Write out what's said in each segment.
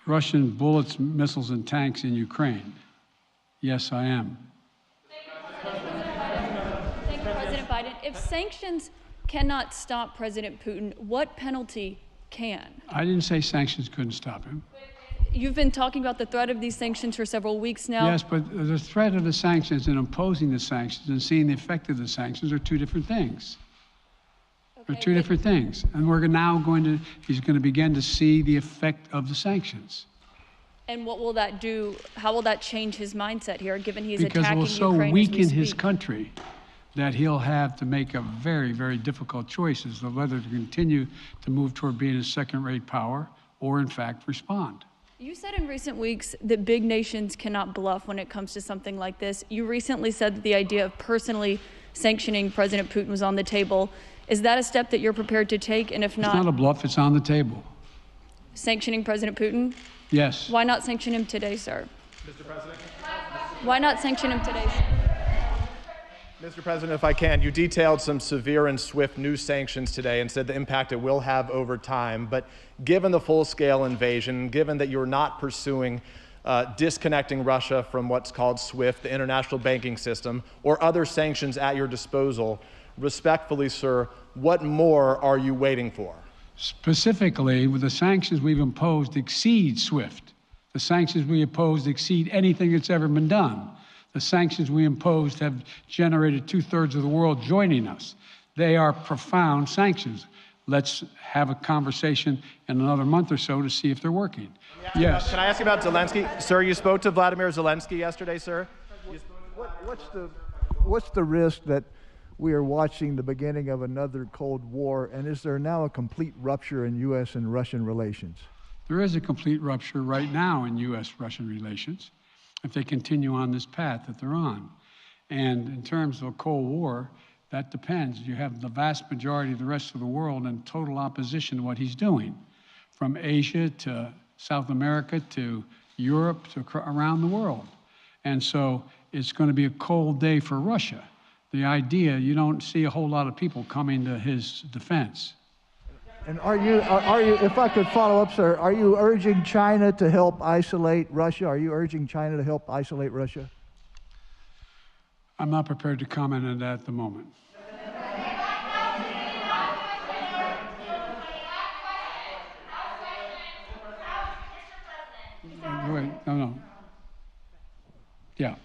Russian bullets, missiles, and tanks in Ukraine? Yes, I am. Thank you, President Biden. If sanctions cannot stop President Putin, what penalty can? I didn't say sanctions couldn't stop him. You've been talking about the threat of these sanctions for several weeks now. Yes, but the threat of the sanctions and imposing the sanctions and seeing the effect of the sanctions are two different things. They're two different things. And he's going to begin to see the effect of the sanctions. And what will that do? How will that change his mindset here, given he's because attacking it will so Ukraine weaken as we his speak? country that he'll have to make a very, very difficult choice as to whether to continue to move toward being a second-rate power or, in fact, respond. You said in recent weeks that big nations cannot bluff when it comes to something like this. You recently said that the idea of personally sanctioning President Putin was on the table. Is that a step that you're prepared to take? And if not, it's not a bluff, it's on the table. Sanctioning President Putin? Yes. Why not sanction him today, sir? Mr. President? Why not sanction him today, sir? Mr. President, if I can, you detailed some severe and swift new sanctions today and said the impact it will have over time. But given the full-scale invasion, given that you're not pursuing disconnecting Russia from what's called SWIFT, the international banking system, or other sanctions at your disposal, respectfully, sir, what more are you waiting for? Specifically, with the sanctions we've imposed exceed SWIFT. The sanctions we imposed exceed anything that's ever been done. The sanctions we imposed have generated 2/3 of the world joining us. They are profound sanctions. Let's have a conversation in another month or so to see if they're working. Yes. Can I ask you about Zelensky? Sir, you spoke to Vladimir Zelensky yesterday, sir. What's the risk that we are watching the beginning of another Cold War, and is there now a complete rupture in U.S. and Russian relations? There is a complete rupture right now in U.S.-Russian relations if they continue on this path that they're on. And in terms of a Cold War, that depends. You have the vast majority of the rest of the world in total opposition to what he's doing, from Asia to South America to Europe to around the world. And so it's going to be a cold day for Russia. The idea, you don't see a whole lot of people coming to his defense. And are you, if I could follow up, sir, are you urging China to help isolate Russia? Are you urging China to help isolate Russia? I'm not prepared to comment on that at the moment. Wait, no. Yeah.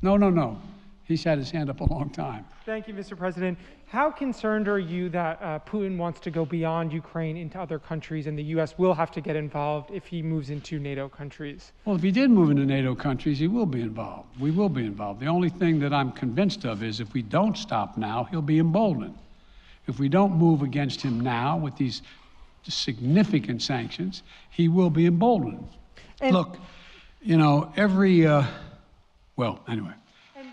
No. He's had his hand up a long time. Thank you, Mr. President. How concerned are you that Putin wants to go beyond Ukraine into other countries, and the U.S. will have to get involved if he moves into NATO countries? Well, if he did move into NATO countries, he will be involved. We will be involved. The only thing that I'm convinced of is if we don't stop now, he'll be emboldened. If we don't move against him now with these significant sanctions, he will be emboldened. And look, you know, well, anyway.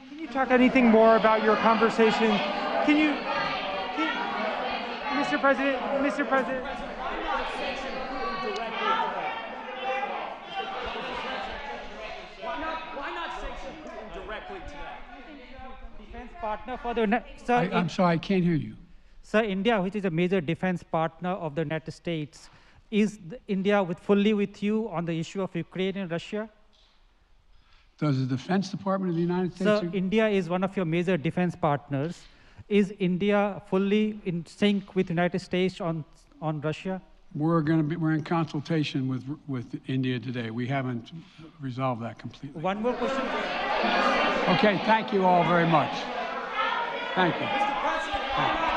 Can you talk anything more about your conversation? Mr. President. Why not sanction Putin directly today? Defense partner for the sir. I'm sorry, I can't hear you. Sir, India, which is a major defense partner of the United States, is India fully with you on the issue of Ukraine and Russia? Does the Defense Department of the United States? Sir, India is one of your major defense partners. Is India fully in sync with the United States on Russia? We're in consultation with India today. We haven't resolved that completely. One more question. Okay, thank you all very much. Thank you. Mr. President.